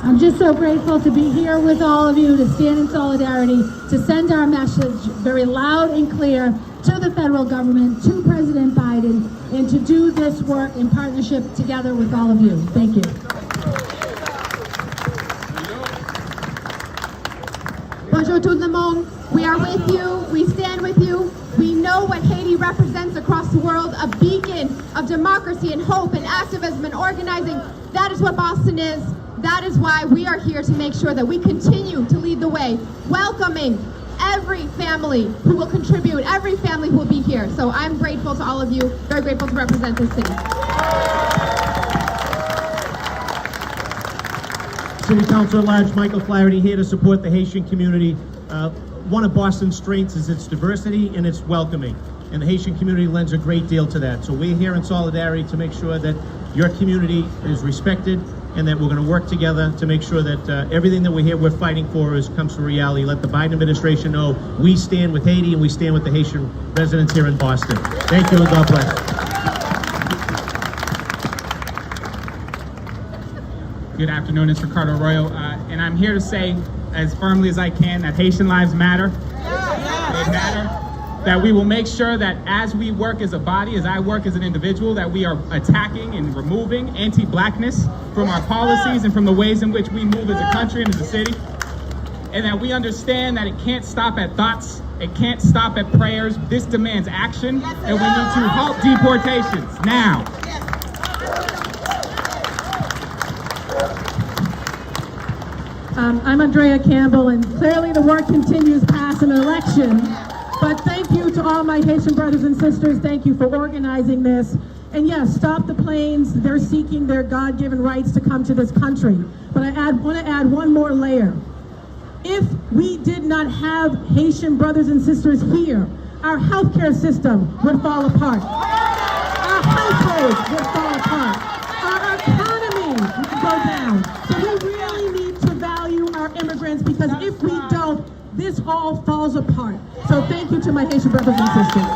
I'm just so grateful to be here with all of you, to stand in solidarity, to send our message very loud and clear to the federal government, to President Biden, and to do this work in partnership together with all of you. Thank you. Bonjour tout le monde. We are with you. We stand with you. We know what Haiti represents across the world, a beacon of democracy and hope and activism and organizing. That is what Boston is. That is why we are here to make sure that we continue to lead the way, welcoming every family who will contribute, every family who will be here. So I'm grateful to all of you, very grateful to represent this city. City Council at Large Michael Flaherty here to support the Haitian community. One of Boston's strengths is its diversity and its welcoming, and the Haitian community lends a great deal to that. So we're here in solidarity to make sure that your community is respected and that we're going to work together to make sure that everything that we're fighting for comes to reality. Let the Biden administration know we stand with Haiti and we stand with the Haitian residents here in Boston. Thank you and God bless. Good afternoon, it's Ricardo Arroyo, and I'm here to say as firmly as I can that Haitian lives matter. They matter. That we will make sure that as we work as a body, as I work as an individual, that we are attacking and removing anti-blackness from our policies and from the ways in which we move as a country and as a city. And that we understand that it can't stop at thoughts, it can't stop at prayers. This demands action, and we need to halt deportations now. I'm Andrea Campbell, and clearly the work continues past an election. But thank you to all my Haitian brothers and sisters. Thank you for organizing this. And yes, stop the planes. They're seeking their God-given rights to come to this country. But I want to add one more layer. If we did not have Haitian brothers and sisters here, our healthcare system would fall apart. Our households would fall apart. Our economy would go down. So we really need to value our immigrants, because if we don't, this all falls apart. So thank you to my Haitian brothers and sisters.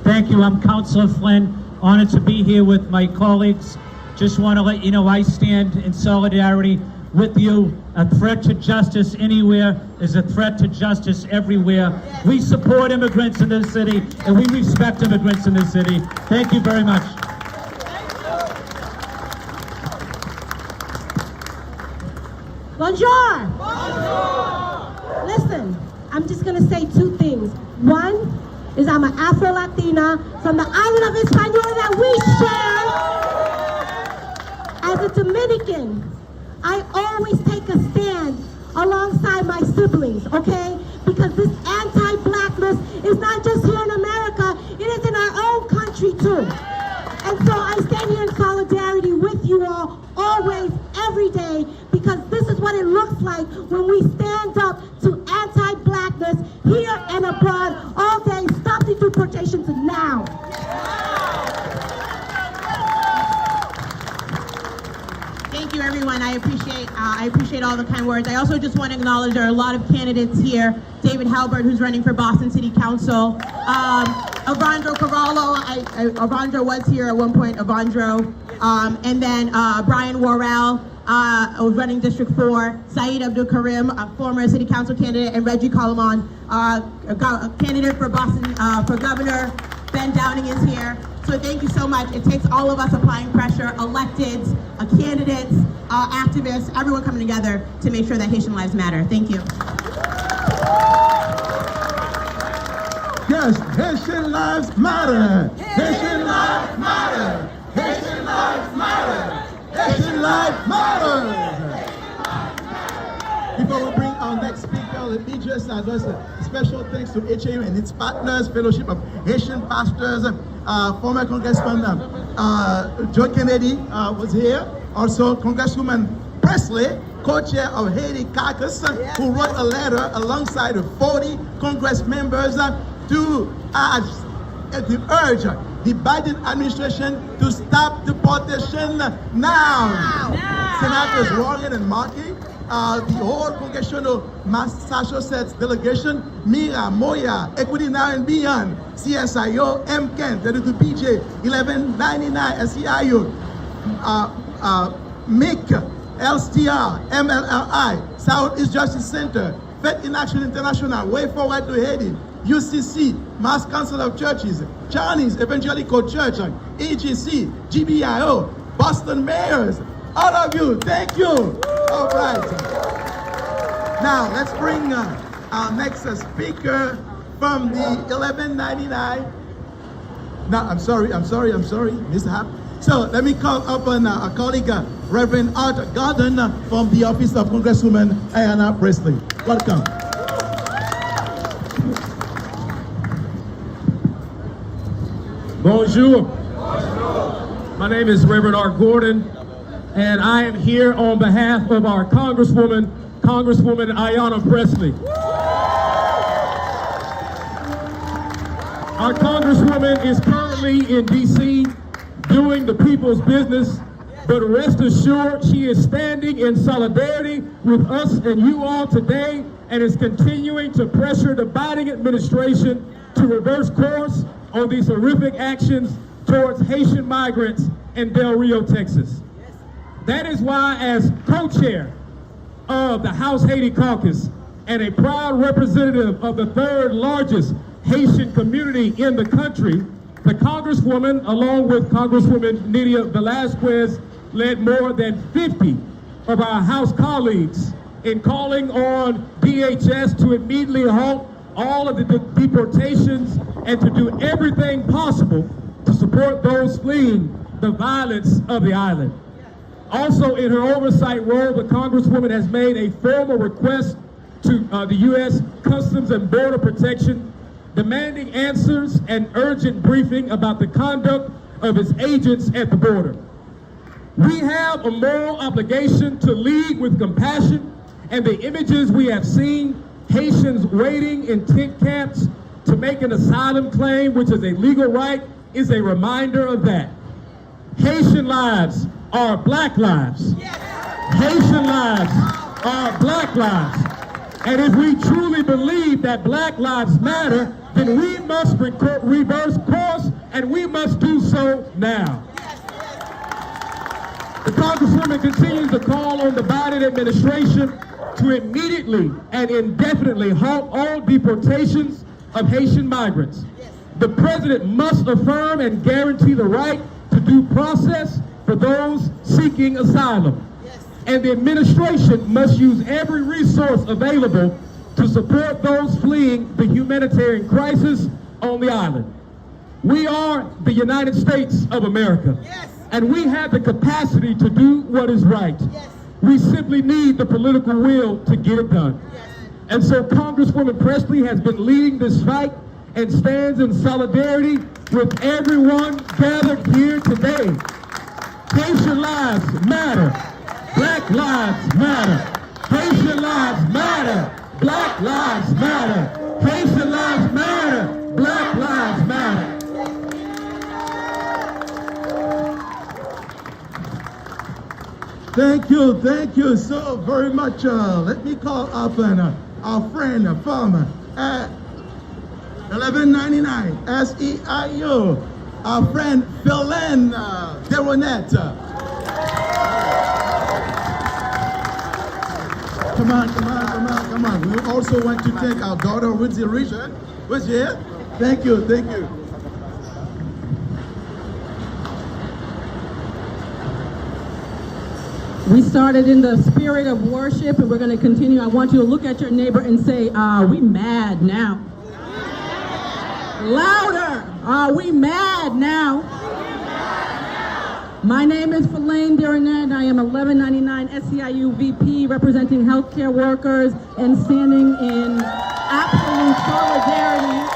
Thank you. I'm Councilor Flynn. Honored to be here with my colleagues. Just want to let you know I stand in solidarity with you. A threat to justice anywhere is a threat to justice everywhere. We support immigrants in this city, and we respect immigrants in this city. Thank you very much. Bonjour! Bonjour! Listen, I'm just going to say two things. One is I'm an Afro-Latina from the island of Hispaniola that we share. As a Dominican, I always take a stand alongside my siblings, okay? Because this anti-blackness is not just here in America, it is in our own country too. And so I stand here in solidarity with you all, always, every day, because this is what it looks like when we stand up to anti-blackness here and abroad all day. Stop the deportations now. Thank you, everyone. I appreciate all the kind words. I also just want to acknowledge there are a lot of candidates here. David Halbert, who's running for Boston City Council. Evandro Carvalho, Evandro was here at one point, Evandro. And then Brian Worrell, running District 4. Saeed Abdul Karim, a former city council candidate, and Reggie Coleman, a candidate for Boston for governor. Ben Downing is here. So thank you so much. It takes all of us applying pressure, electeds, candidates, activists, everyone coming together to make sure that Haitian lives matter. Thank you. Yes, Haitian lives matter. Haitian lives matter. Haitian lives matter. Haitian lives matter. Before we bring our next speaker, let me just address a special thanks to HAU and its partners, Fellowship of Haitian Pastors, former Congressman Joe Kennedy was here. Also, Congresswoman Presley, co-chair of Haiti Caucus, who wrote a letter alongside 40 Congress members to urge the Biden administration to stop deportation now. Senators Warren and Markey, the whole Congressional Massachusetts delegation, Mira, Moya, Equity Now and Beyond, CSIO, MCAN, WPJ, 1199, SEIU, MIC, LSTR, MLLI, Southeast Justice Center, Faith in Action International, Way Forward to Haiti, UCC, Mass Council of Churches, Chinese Evangelical Church, EGC, GBIO, Boston Mayors, all of you, thank you. All right. Now let's bring our next speaker from the 1199. No, I'm sorry, mishap. So let me call up on a colleague, Reverend Art Gordon from the Office of Congresswoman Ayanna Presley. Welcome. Bonjour. My name is Reverend Art Gordon, and I am here on behalf of our Congresswoman Ayanna Presley. Our Congresswoman is currently in D.C. doing the people's business, but rest assured she is standing in solidarity with us and you all today and is continuing to pressure the Biden administration to reverse course on these horrific actions towards Haitian migrants in Del Rio, Texas. That is why, as co-chair of the House Haiti Caucus and a proud representative of the third largest Haitian community in the country, the Congresswoman, along with Congresswoman Nydia Velasquez, led more than 50 of our House colleagues in calling on DHS to immediately halt all of the deportations and to do everything possible to support those fleeing the violence of the island. Also, in her oversight role, the Congresswoman has made a formal request to the U.S. Customs and Border Protection demanding answers and urgent briefing about the conduct of its agents at the border. We have a moral obligation to lead with compassion, and the images we have seen, Haitians waiting in tent camps to make an asylum claim, which is a legal right, is a reminder of that. Haitian lives are Black lives. Haitian lives are Black lives. And if we truly believe that Black lives matter, then we must reverse course, and we must do so now. The Congresswoman continues to call on the Biden administration to immediately and indefinitely halt all deportations of Haitian migrants. The president must affirm and guarantee the right to due process for those seeking asylum. And the administration must use every resource available to support those fleeing the humanitarian crisis on the island. We are the United States of America, and we have the capacity to do what is right. We simply need the political will to get it done. And so Congresswoman Presley has been leading this fight and stands in solidarity with everyone gathered here today. Haitian lives matter. Black lives matter. Haitian lives matter. Black lives matter. Haitian lives matter. Black lives matter. Thank you so very much. Let me call up our friend from 1199 SEIU, our friend Philen Deronette. Come on. We also want to thank our daughter, Woodsy Region. Who's here? Thank you. We started in the spirit of worship, and we're going to continue. I want you to look at your neighbor and say, are we mad now? Louder! Are we mad now? My name is Philen Deronette. I am 1199 SEIU VP, representing healthcare workers and standing in absolute solidarity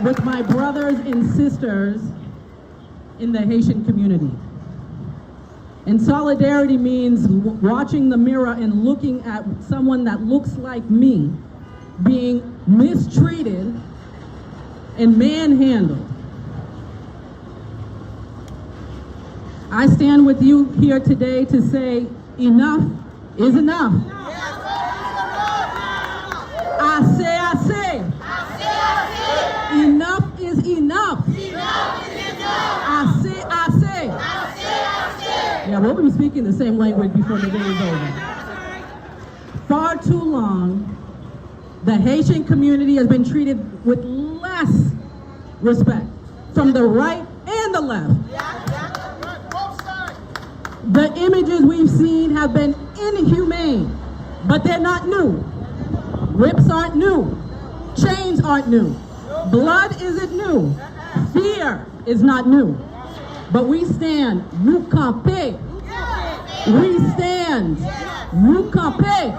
with my brothers and sisters in the Haitian community. And solidarity means watching the mirror and looking at someone that looks like me being mistreated and manhandled. I stand with you here today to say enough is enough. I say, enough is enough. I say. Yeah, we'll be speaking the same language before the day is over. Far too long, the Haitian community has been treated with less respect from the right and the left. The images we've seen have been inhumane, but they're not new. Whips aren't new. Chains aren't new. Blood isn't new. Fear is not new. But we stand, nous camper. We stand, nous camper.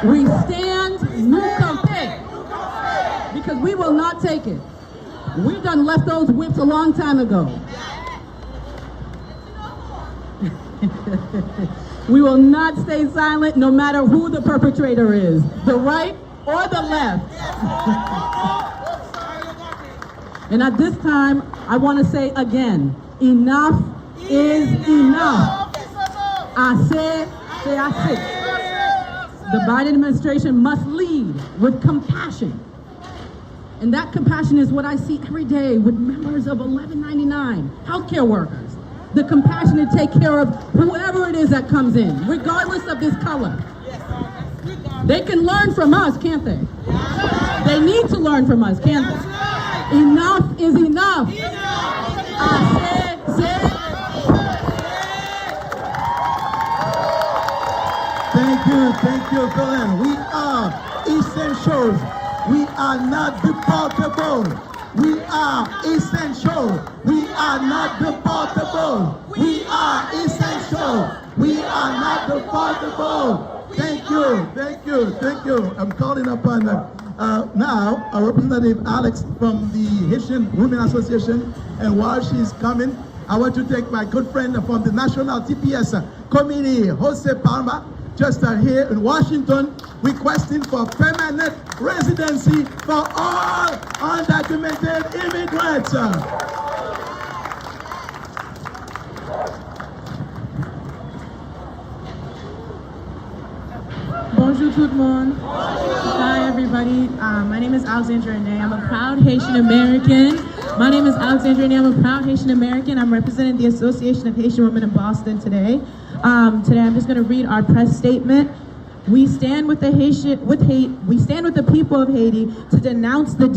We stand, nous camper. Because we will not take it. We done left those whips a long time ago. We will not stay silent no matter who the perpetrator is, the right or the left. And at this time, I want to say again, enough is enough. I say. The Biden administration must lead with compassion. And that compassion is what I see every day with members of 1199, healthcare workers. The compassion to take care of whoever it is that comes in, regardless of this color. They can learn from us, can't they? They need to learn from us, can't they? Enough is enough. I say. Thank you, Colin. We are essentials. We are not deportable. We are essential. We are not deportable. We are essential. We are not deportable. Thank you. I'm calling upon now our representative Alex from the Haitian Women Association. And while she's coming, I want to take my good friend from the National TPS Committee, Jose Palma, just here in Washington, requesting for permanent residency for all undocumented immigrants. Bonjour tout le monde. Hi everybody. My name is Alexandra Renee. I'm a proud Haitian American. I'm representing the Association of Haitian Women in Boston today. Today I'm just going to read our press statement. We stand with the people of Haiti to denounce the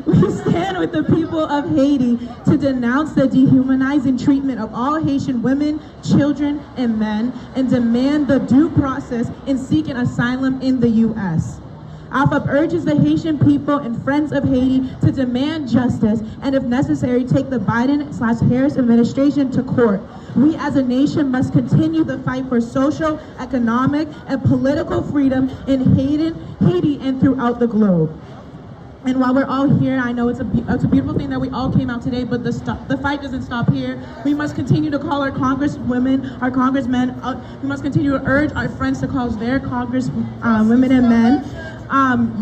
We stand with the people of Haiti to denounce the dehumanizing treatment of all Haitian women, children, and men, and demand the due process in seeking asylum in the U.S. AFAP urges the Haitian people and friends of Haiti to demand justice and, if necessary, take the Biden/Harris administration to court. We as a nation must continue the fight for social, economic, and political freedom in Haiti and throughout the globe. And while we're all here, I know it's a beautiful thing that we all came out today, but the fight doesn't stop here. We must continue to call our congresswomen, our congressmen. We must continue to urge our friends to call their congresswomen and men.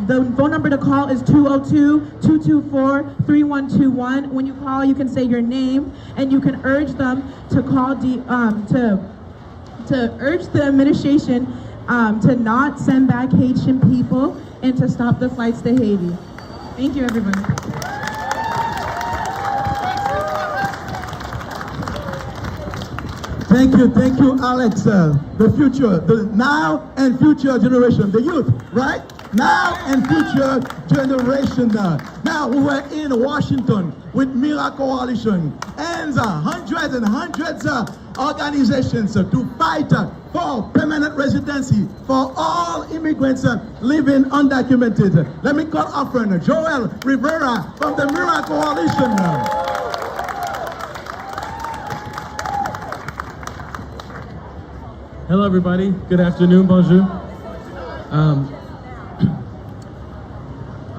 The phone number to call is 202-224-3121. When you call, you can say your name, and you can urge them to call to urge the administration to not send back Haitian people and to stop the flights to Haiti. Thank you, everybody. Thank you, Alex. The future, the now and future generation, the youth, right? Now and future generation. Now we were in Washington with Mira Coalition and hundreds of organizations to fight for permanent residency for all immigrants living undocumented. Let me call our friend Joel Rivera from the Mira Coalition. Hello everybody, good afternoon, bonjour.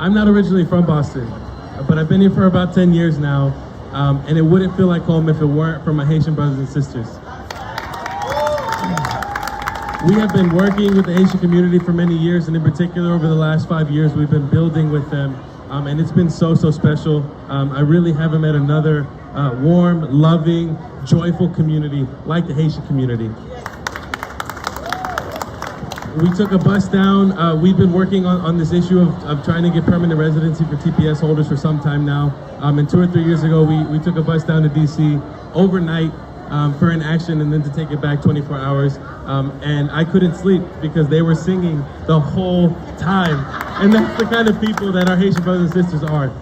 I'm not originally from Boston, but I've been here for about 10 years now, and it wouldn't feel like home if it weren't for my Haitian brothers and sisters. We have been working with the Haitian community for many years, and in particular over the last 5 years, we've been building with them and it's been so special. I really haven't met another warm, loving, joyful community like the Haitian community. We took a bus down. We've been working on this issue of trying to get permanent residency for TPS holders for some time now. And 2 or 3 years ago, we took a bus down to DC overnight for an action and then to take it back 24 hours. And I couldn't sleep because they were singing the whole time. And that's the kind of people that our Haitian brothers and sisters are.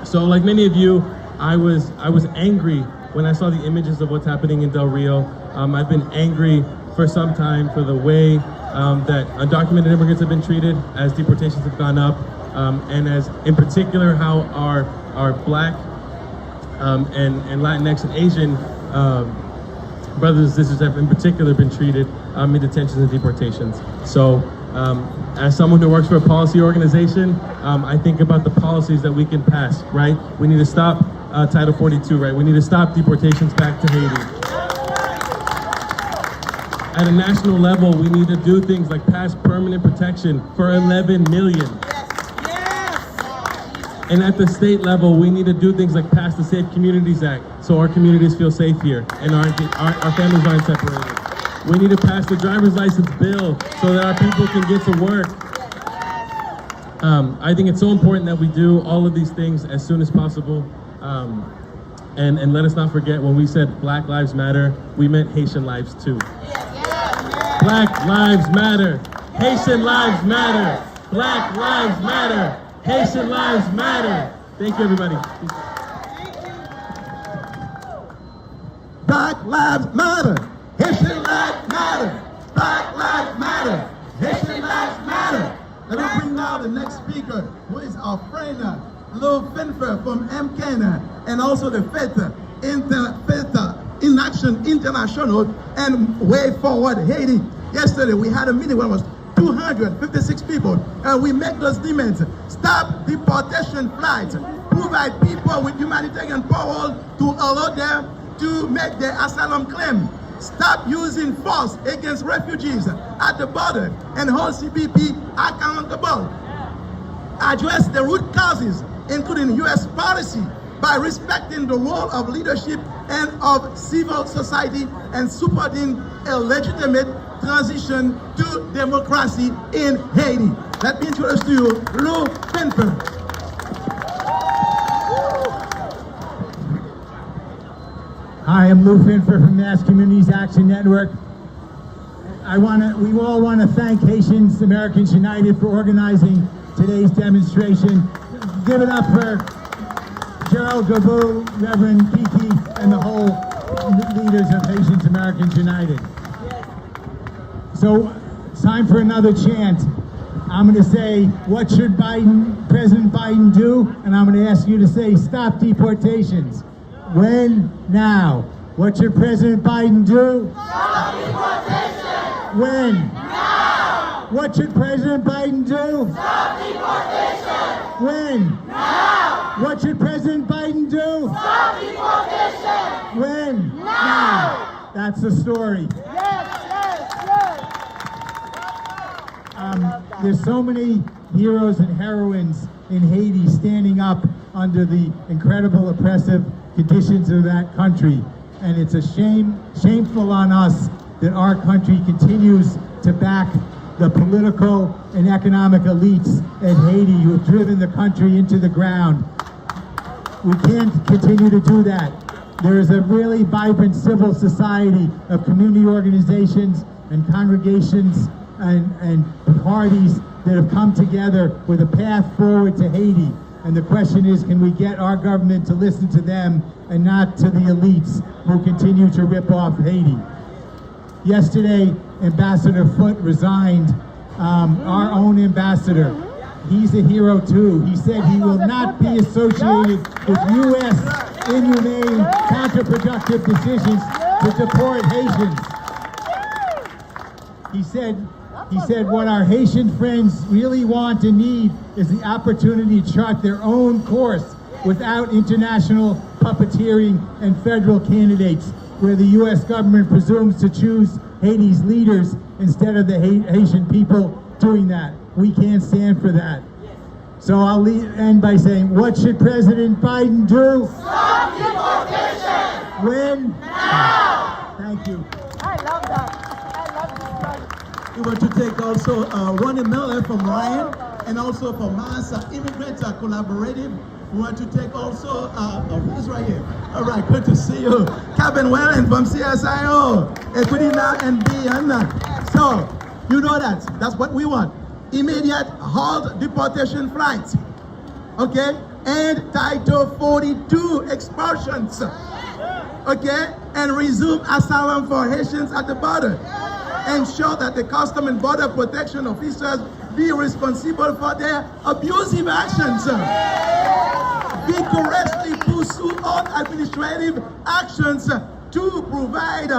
So like many of you, I was angry when I saw the images of what's happening in Del Rio. I've been angry for some time for the way that undocumented immigrants have been treated as deportations have gone up, and as in particular how our Black and Latinx and Asian brothers and sisters have in particular been treated in detentions and deportations. So as someone who works for a policy organization, I think about the policies that we can pass, right? We need to stop Title 42, right? We need to stop deportations back to Haiti. At a national level, we need to do things like pass permanent protection for 11 million. And at the state level, we need to do things like pass the Safe Communities Act so our communities feel safe here and our families aren't separated. We need to pass the driver's license bill so that our people can get to work. I think it's so important that we do all of these things as soon as possible. And let us not forget, when we said Black Lives Matter, we meant Haitian lives too. Black Lives Matter, Haitian lives matter, Black Lives Matter, Haitian lives matter. Thank you, everybody. Black lives matter. Haitian lives matter. Black lives matter. Haitian lives matter. Let me bring now the next speaker, who is our friend, Lou Finfer from MCAN, and also the Faith in Action International and Way Forward Haiti. Yesterday we had a meeting where it was 256 people, and we make those demands. Stop deportation flights. Provide people with humanitarian parole to allow them to make their asylum claim. Stop using force against refugees at the border and hold CBP accountable. Address the root causes, including U.S. policy, by respecting the role of leadership and of civil society and supporting a legitimate transition to democracy in Haiti. Let me introduce to you Lou Finfer. Hi, I'm Lou Finfer from Mass Communities Action Network. We all want to thank Haitians Americans United for organizing today's demonstration. Give it up for Gerald Gabu, Reverend Kiki, and the whole leaders of Haitians Americans United. So it's time for another chant. I'm going to say, what should President Biden do? And I'm going to ask you to say, stop deportations. When? Now. What should President Biden do? Stop deportation! When? Now! What should President Biden do? Stop deportation! When? Now! What should President Biden do? Stop deportation! When? Now! That's the story. Yes! There's so many heroes and heroines in Haiti standing up under the incredible oppressive conditions of that country. And it's a shameful on us that our country continues to back the political and economic elites in Haiti who have driven the country into the ground. We can't continue to do that. There is a really vibrant civil society of community organizations and congregations and parties that have come together with a path forward to Haiti. And the question is, can we get our government to listen to them and not to the elites who continue to rip off Haiti? Yesterday, Ambassador Foote resigned, our own ambassador. He's a hero too. He said he will not be associated with U.S. inhumane, counterproductive decisions to deport Haitians. He said what our Haitian friends really want and need is the opportunity to chart their own course without international puppeteering and federal candidates, where the U.S. government presumes to choose Haiti's leaders instead of the Haitian people doing that. We can't stand for that. So I'll end by saying, what should President Biden do? Stop deportation. When? Now. Thank you. I love that. I love this one. We want to take also Ronnie Miller from Ryan and also from Mass Immigrants Collaborative. We want to take also, who's right here? All right, good to see you. Kevin Wellen from CSIO, Equidina and Beyond. So, you know that's what we want. Immediate halt deportation flights, okay? And Title 42 expulsions, okay? And resume asylum for Haitians at the border. Ensure that the Custom and Border Protection officers be responsible for their abusive actions. Vigorously pursue all administrative actions to provide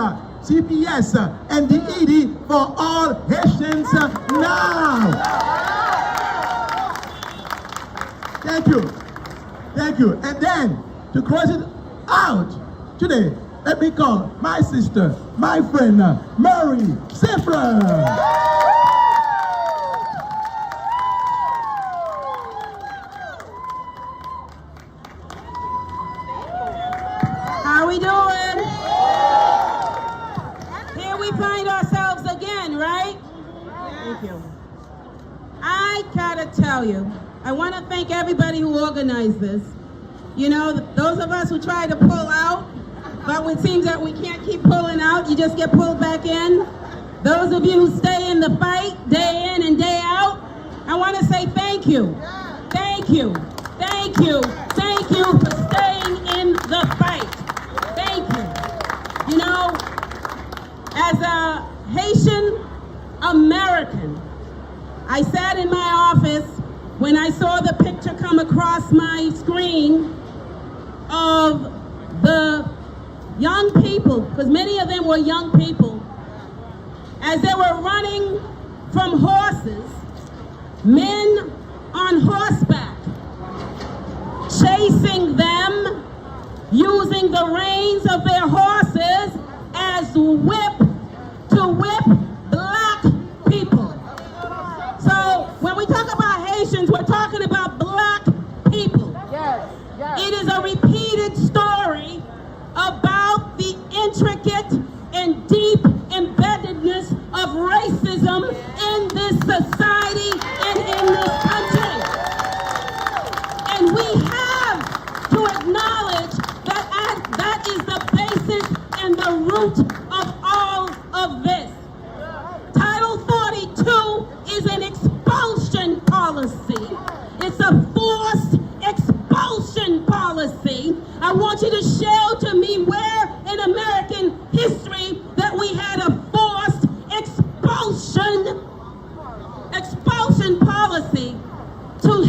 CPS and DED for all Haitians now. Thank you. Thank you. And then, to close it out today, let me call my sister, my friend, Mary Sifra. How we doing? Here we find ourselves again, right? Thank you. I gotta tell you, I want to thank everybody who organized this. You know, those of us who try to pull out, but when it seems that we can't keep pulling out, you just get pulled back in. Those of you who stay in the fight day in and day out, I want to say thank you. Thank you. Thank you. Thank you for staying in the fight. Thank you. You know, as a Haitian American, I sat in my office when I saw the picture come across my screen of the young people, because many of them were young people, as they were running from horses, men on horseback, chasing them, using the reins of their horses as whip to whip black people. So when we talk about Haitians, we're talking about black people. Yes. Yes. It is a repeated story about the intricate and deep embeddedness of racism in this society and in this country. And we have to acknowledge that that is the basis and the root of all of this. Title 42 is an expulsion policy. It's a forced expulsion policy. I want you to show to me where in American history that we had a forced expulsion policy to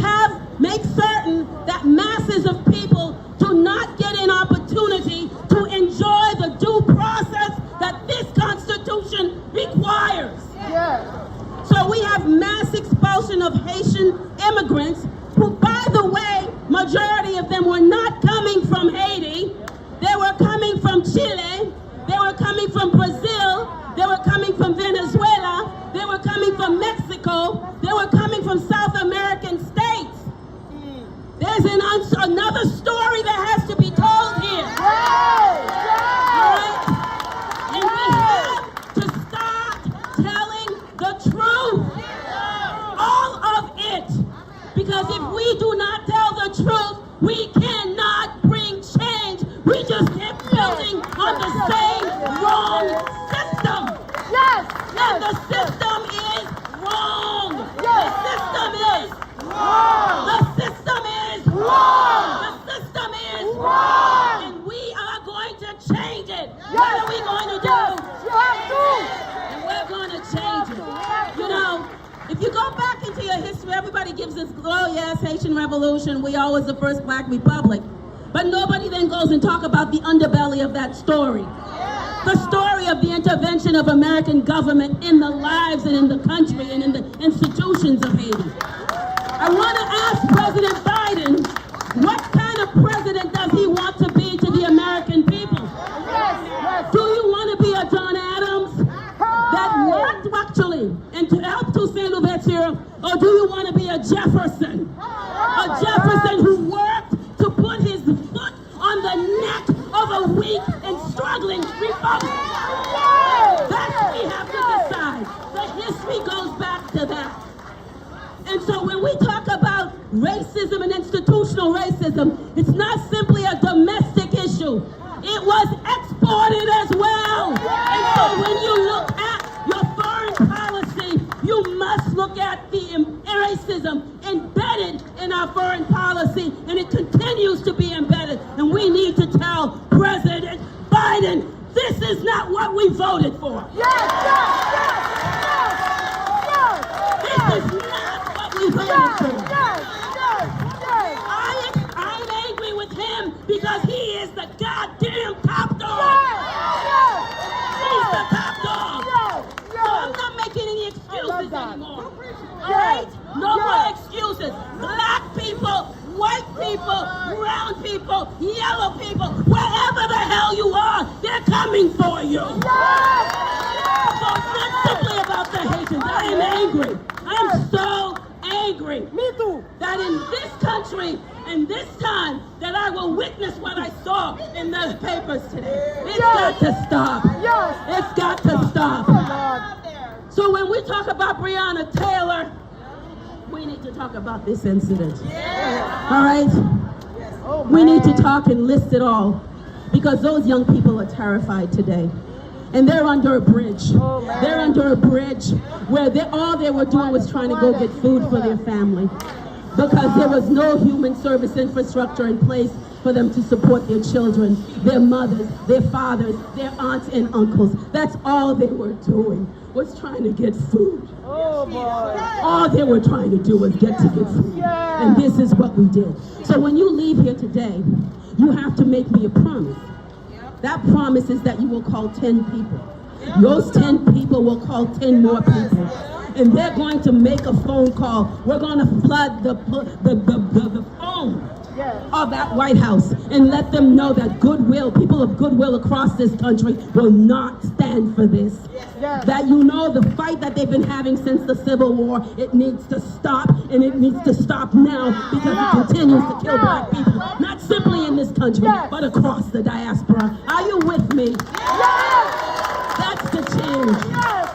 make certain that masses of people do not get an opportunity to enjoy the due process that this Constitution requires. Yes. So we have mass expulsion of Haitian immigrants who, by the way, majority of them were not coming from Haiti. They were coming from Chile. They were coming from Brazil. They were coming from Venezuela. They were coming from Mexico. They were coming from South American states. There's another story that has to be told here. All right? And we have to start telling the truth. All of it. Because if we do not tell the truth, we cannot bring change. We just keep building on the same wrong system. Yes. And the system is wrong. Yes. The system is Wrong. The system is Wrong. The system is Wrong. And we are going to change it. Yes. What are we going to do? Yes. You have to. And we're going to change it. You know, if you go back into your history, everybody gives this, oh yes, Haitian Revolution, we all was the first black republic. But nobody then goes and talk about the underbelly of that story. The story of the intervention of American government in the lives and in the country and in the institutions of Haiti. I want to ask President Biden, what kind of president does he want to be to the American people? Yes. Yes. Do you want to be a John Adams that worked actually and to help Toussaint Louverture, or do you want to be a Jefferson look at the racism embedded in our foreign policy, and it continues to be embedded. And we need to tell President Biden, this is not what we voted for. Yes. This is not what we voted for. I'm angry with him because he is the goddamn top dog. He's the top dog. So I'm not making any excuses anymore. All right? No more excuses. Black people, white people, brown people, yellow people, wherever the hell you are, they're coming for you. So it's not simply about the Haitians. I am angry. I am so angry. Me too. That in this country, and this time, that I will witness what I saw in those papers today. It's got to stop. It's got to stop. So when we talk about Breonna Taylor, we need to talk about this incident. All right? We need to talk and list it all, because those young people are terrified today. And they're under a bridge. They're under a bridge where all they were doing was trying to go get food for their family, because there was no human service infrastructure in place for them to support their children, their mothers, their fathers, their aunts and uncles. That's all they were doing, was trying to get food. All they were trying to do was get food. And this is what we did. So when you leave here today, you have to make me a promise. That promise is that you will call 10 people. Those 10 people will call 10 more people. And they're going to make a phone call. We're going to flood the phone of that White House and let them know that goodwill, people of goodwill across this country will not stand for this. That you know the fight that they've been having since the Civil War, it needs to stop, and it needs to stop now, because it continues to kill black people, not simply in this country, but across the diaspora. Are you with me? That's the change.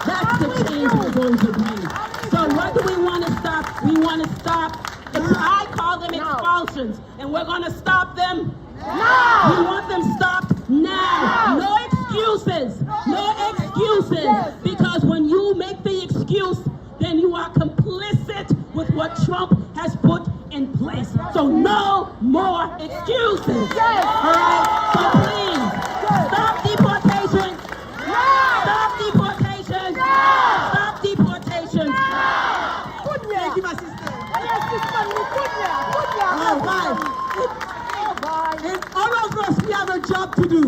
That's the change we're going to bring. So what do we want to stop? We want to stop, I call them expulsions, and we're going to stop them now. We want them stopped now. No excuses. No excuses. Because when you make the excuse, then you are complicit with what Trump has put in place. So no more excuses. All right? So please, stop deportation. Stop deportation. Stop deportation. Thank you, my sister. And all of us, we have a job to do.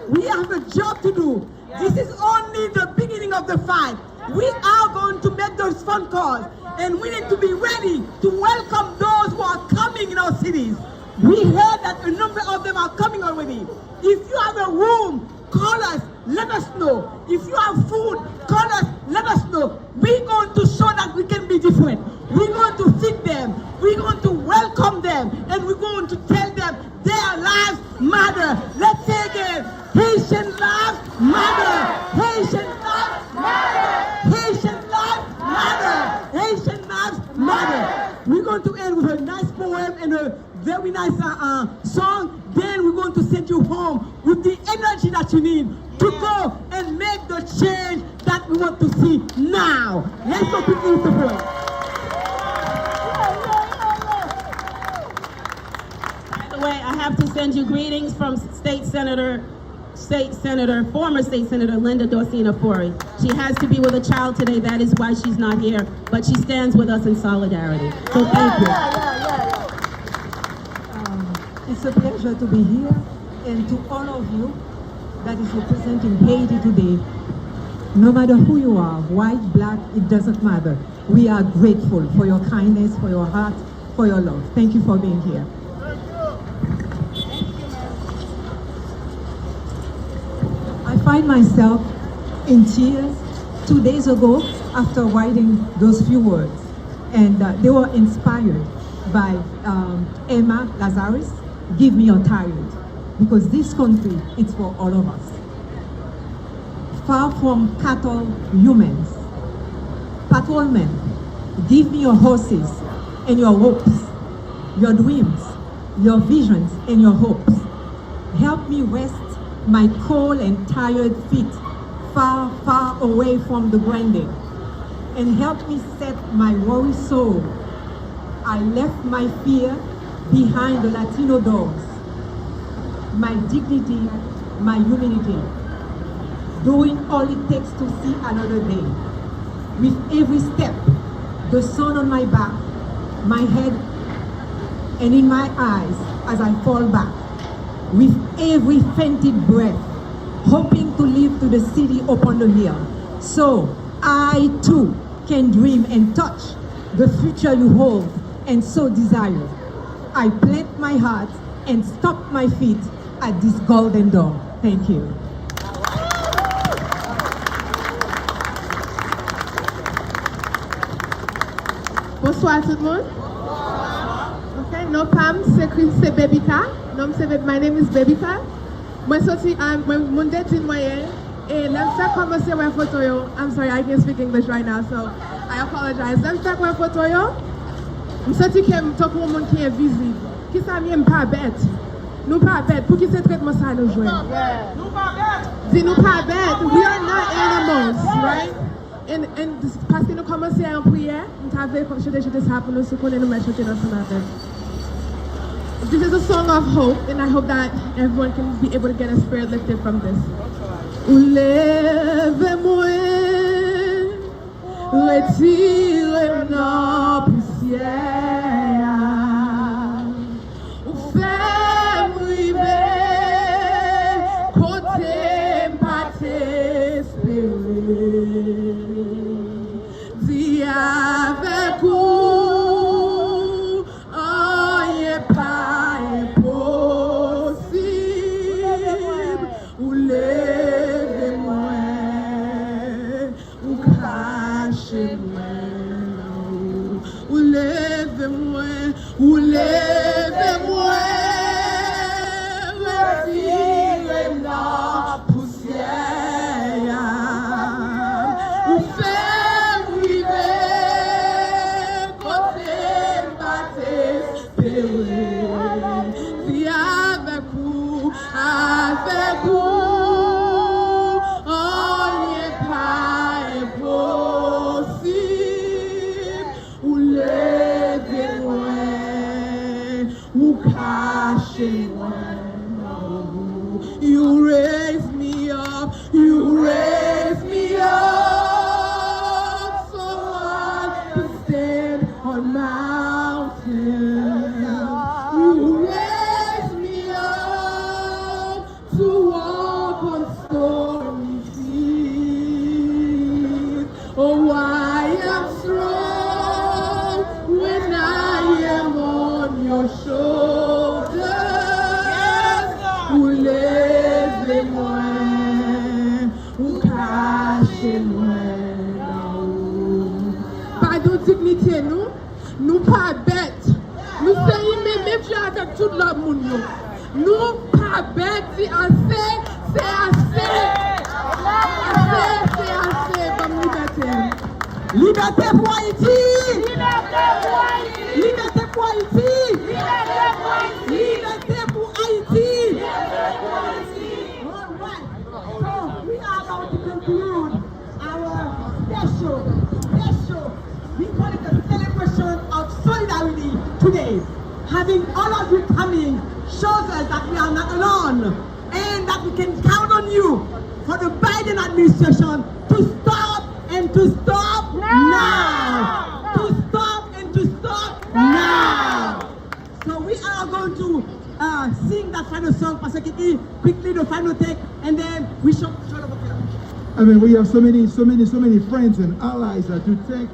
We have a job to do. This is only the beginning of the fight. We are going to make those phone calls, and we need to be ready to welcome those who are coming in our cities. We heard that a number of them are coming already. If you have a room, call us, let us know. If you have food, call us, let us know. We're going to show that we can be different. We're going to feed them. We're going to welcome them. And we're going to tell them their lives matter. Let's say again, Haitian lives matter. Haitian lives matter. Haitian lives matter. Haitian lives matter. We're going to end with a nice poem and a very nice song. Then we're going to send you home with the energy that you need to go and make the change that we want to see now. Let's go quickly with the poem. By the way, I have to send you greetings from former State Senator Linda Dorsina-Fori. She has to be with a child today. That is why she's not here. But she stands with us in solidarity. So thank you. It's a pleasure to be here, and to all of you that is representing Haiti today. No matter who you are, white, black, it doesn't matter. We are grateful for your kindness, for your heart, for your love. Thank you for being here. I find myself in tears 2 days ago after writing those few words, and they were inspired by Emma Lazarus, Give Me Your Tyrant, because this country is for all of us. Far from cattle, humans. Patrolmen, give me your horses and your hopes, your dreams, your visions and your hopes. Help me rest my cold and tired feet far, far away from the branding. and helped me set my worried soul. I left my fear behind the Latino doors, my dignity, my humility, doing all it takes to see another day. With every step, the sun on my back, my head, and in my eyes as I fall back. With every fainted breath, hoping to live to the city upon the hill. So I too can dream and touch the future you hold and so desire. I plant my heart and stop my feet at this golden door. Thank you. Bonsoir tout le monde. Okay, no Pam, c'est Babyka. No, my name is Babyka. Moi sorti mon date moyen et là ça commencer à photo yo. I'm sorry, I can't speak English right now, so I apologize. Là ça quoi photo yo. Je sorti que tant pour monde qui est visible. Qui ça même pas bête. Nous pas bête. Pour qui ce traitement ça nous jouer? Nous pas bête. Dis nous pas bête. We are not animals, right? And parce que nous commençons en prière, nous avons comme je this happen, nous sommes nous mettre dans ce matin. This is a song of hope, and I hope that everyone can be able to get a spirit lifted from this. Lève-moi, retire-moi poussière, fais-moi rêver, côté pas t'espérer. Dis avec vous, n'est pas impossible. Ou lèvez-moi, ou cachez-moi. Ou lèvez-moi, ou lèvez-moi. Retirez la poussière. Ou faites river, côté bâtez, espérez. Dis avec vous, on n'est pas impossible. Ou lèvez-moi, ou cachez-moi. You raise me up, you raise me up, so I can stand on mountains. You raise me up to walk on stormy seas. Oh, I am strong when I am on your shoulders. Ou lèvez-moi, ou cachez-moi. Pas de dignité, nous pas bêtes. Nous sommes même avec tout le monde. Nous pas bêtes, c'est assez, c'est assez. C'est assez comme liberté. Liberté pour Haïti! Liberté pour Haïti! Liberté pour Haïti! Liberté pour Haïti! All right. So we are about to conclude our special, we call it a celebration of solidarity today. Having all of you coming shows us that we are not alone and that we can count on you for the Biden administration to stop and to stop now. To stop and to stop now. So we are going to sing that final song, Pastor Kiki, quickly the final take, and then we shall shut up. I mean, we have so many friends and allies to thank.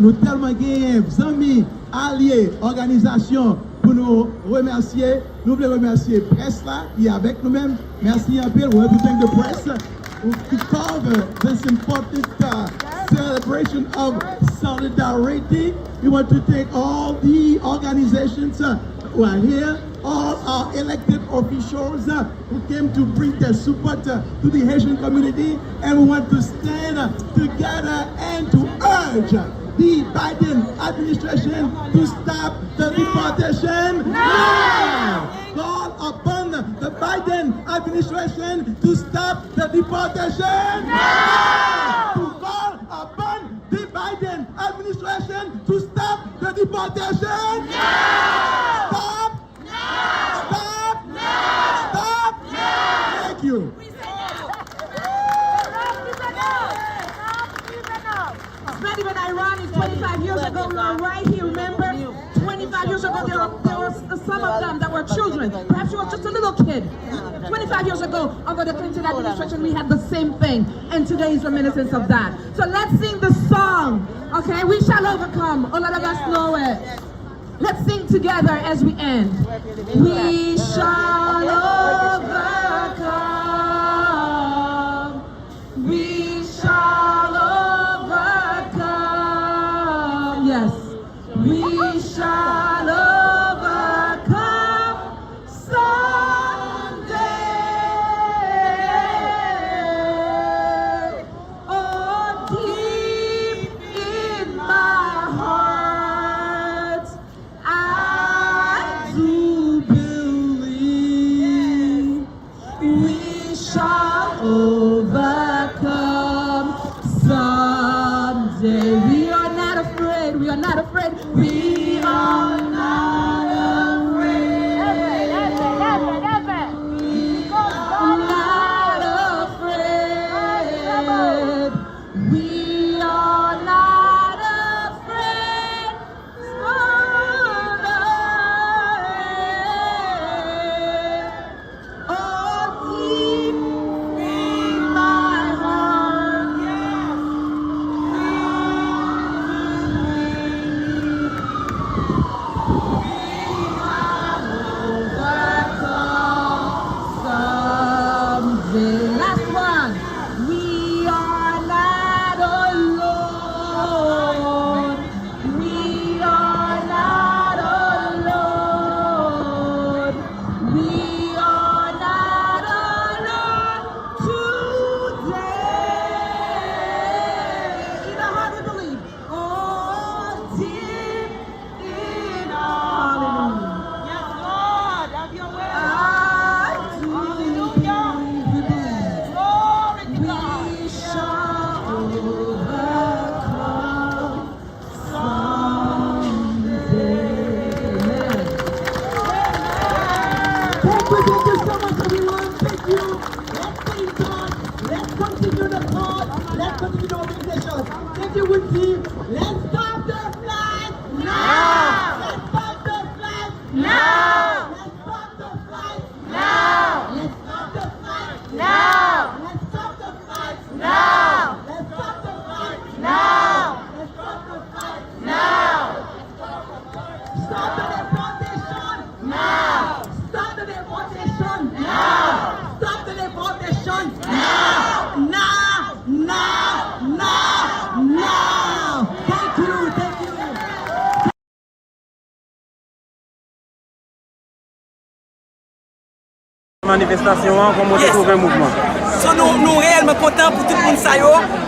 Nous tellement gagnés, amis, alliés, organisations pour nous remercier. Nous voulons remercier presse là qui est avec nous-mêmes. Merci un peu. We want to thank the press to cover this important celebration of solidarity. We want to thank all the organizations who are here, all our elected officials who came to bring their support to the Haitian community, and we want to stand together and to urge the Biden administration to stop the deportation now. Call upon the Biden administration to stop the deportation now. To call upon the deportation? No! Stop! No! Stop! No! Stop! No! Thank you. It's not even ironic. 25 years ago, we were right here, remember? 25 years ago, there were some of them that were children. Perhaps you were just a little kid. 25 years ago, under the Clinton administration, we had the same thing. And today is reminiscence of that. So let's sing the song, okay? We shall overcome. A lot of us know it. Let's sing together as we end. We shall overcome. We shall overcome. Yes. We shall overcome someday. Oh, deep in my heart, I do believe we shall overcome someday. We are not afraid. We are not afraid. We are not afraid. Not afraid. We are not afraid. Oh, deep in my heart, last one. We are not alone. We are not alone. We are not alone today. In our heart we believe. Oh, deep in our heart. Yes, Lord. Have your way. We shall overcome someday. Thank you so much, everyone. Thank you. Let's stay in touch. Let's continue the cause. Let's continue the organization. Thank you, Woody. Let's stop the flight now. Let's stop the flight now. Let's stop the flight now. Let's stop the flight now. Let's stop the flight now. Let's stop the flight now. Let's stop the flight now. Stop the deportation now. Stop the deportation now. Stop the deportation now. Now. Now. Now. Now. Thank you. Thank you. Manifestation, comment vous trouvez le mouvement? So nous réellement contents pour tout le monde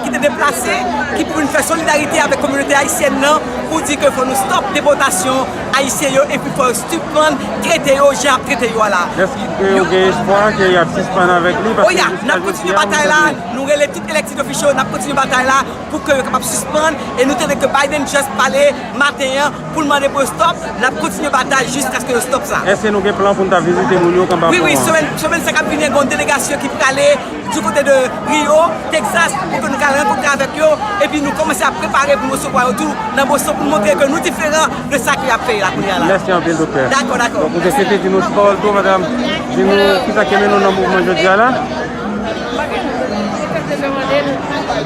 qui était déplacé, qui pour faire solidarité avec la communauté haïtienne pour dire qu'il faut nous stop déportation haïtienne et puis il faut suspendre traiter aux gens, traiter là. Est-ce que vous avez espoir qu'il y a suspendre avec lui? Oh yeah, nous continuons la bataille là, nous relèvons toutes les élections officielles, nous continuons la bataille là pour que nous capable suspendre et nous tenons que Biden juste parler matin pour demander pour stop, nous continuons la bataille jusqu'à ce que stop ça. Est-ce que nous avons un plan pour nous visiter Mounio comme Oui, semaine ça va venir une délégation qui peut aller du côté de Rio, Texas, pour que nous puissions rencontrer avec eux et puis nous commencer à préparer pour nous recevoir autour dans Boston pour montrer que nous sommes différents de ça qu'il a fait là. Merci un peu, docteur. D'accord, d'accord. Donc vous essayez de nous parler tout, madame. Dis-nous qui ça qui est dans le mouvement aujourd'hui là?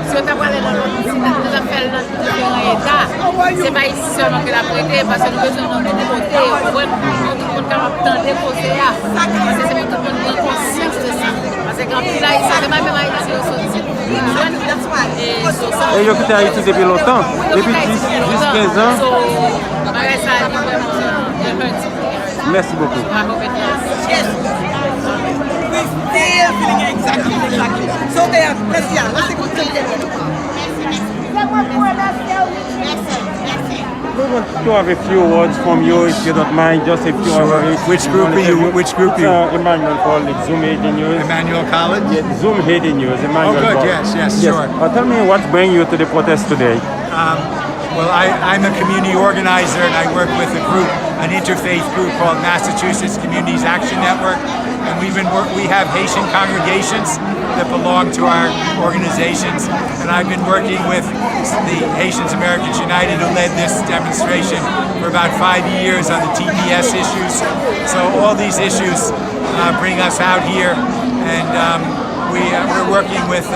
Si on t'a parlé dans l'autre, si on a fait dans différents états, c'est pas ici seulement que la prêté, parce que nous besoin de dévoter, tout le monde capable de déposer là. Parce que c'est tout le monde prend conscience de ça. Parce que quand il a ici, c'est même Haïti au sorti. Et vous avez Haïti depuis longtemps, depuis 10-15 ans. Merci beaucoup. Still feeling exactly. So there, let's go. Let's go. We want to have a few words from you, if you don't mind, just a few words. Which group are you? Which group are you? Emmanuel called it Zoom 80 News. Emmanuel College? Yeah, Zoom 80 News. Emmanuel Oh, good. Paul. Yes, sure. Tell me what brings you to the protest today. Well, I'm a community organizer, and I work with a group, an interfaith group called Massachusetts Communities Action Network, and we have Haitian congregations that belong to our organizations, and I've been working with the Haitians Americans United, who led this demonstration for about 5 years on the TPS issues. So all these issues bring us out here, and we're working with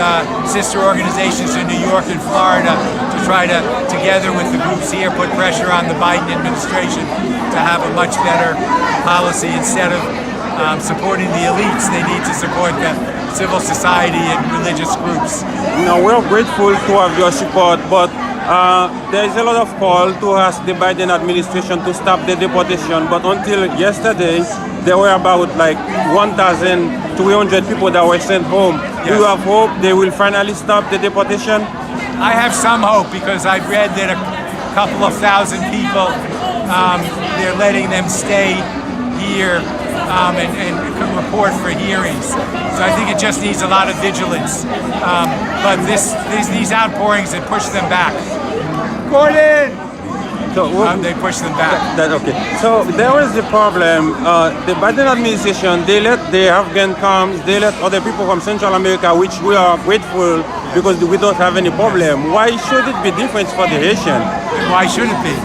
sister organizations in New York and Florida to try to, together with the groups here, put pressure on the Biden administration to have a much better policy. Instead of supporting the elites, they need to support the civil society and religious groups. Now, we're grateful to have your support, but there is a lot of call to ask the Biden administration to stop the deportation, but until yesterday, there were about like 1,200 people that were sent home. Yes. Do you have hope they will finally stop the deportation? I have some hope, because I've read that a couple of thousand people, they're letting them stay here and report for hearings. So I think it just needs a lot of vigilance. But these outpourings that push them back. Gordon! So they push them back. Okay. So there was the problem. The Biden administration, they let the Afghan come, they let other people from Central America, which we are grateful because we don't have any problem. Why should it be different for the Haitian? Why should it be?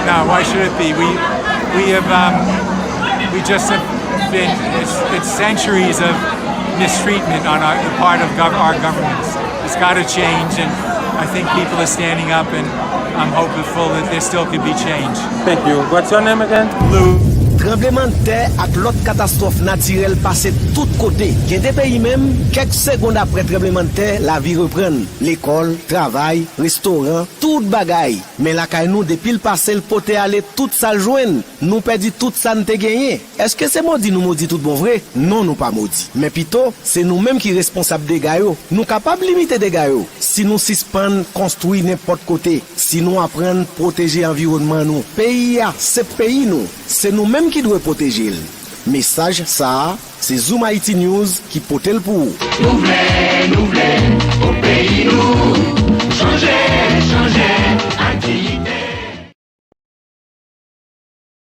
No, why should it be? We just have been, it's centuries of mistreatment on the part of our governments. It's got to change, and I think people are standing up, and I'm hopeful that there still could be change. Thank you. What's your name again? Lou. Tremblement de terre ak lot catastrophe naturelle passé tout côté. Gen des pays même, quelques secondes après tremblement de terre, la vie reprend. L'école, travail, restaurant, tout bagay. Mais la kay nous depuis le passé le pote aller tout ça joine. Nous perdi tout ça nous te gagné. Est-ce que c'est maudit nous maudit tout bon vrai? Non, nous pas maudit. Mais plutôt, c'est nous-mêmes qui responsables des gayo. Nous capables limiter des gayo. Si nous suspend construire n'importe côté, si nous apprendre protéger environnement nous. Pays c'est pays nous. C'est nous-mêmes qui doit protéger. Le message ça, c'est Zoom Haiti News qui porte le pour. Nous voulons, au pays nous, changer.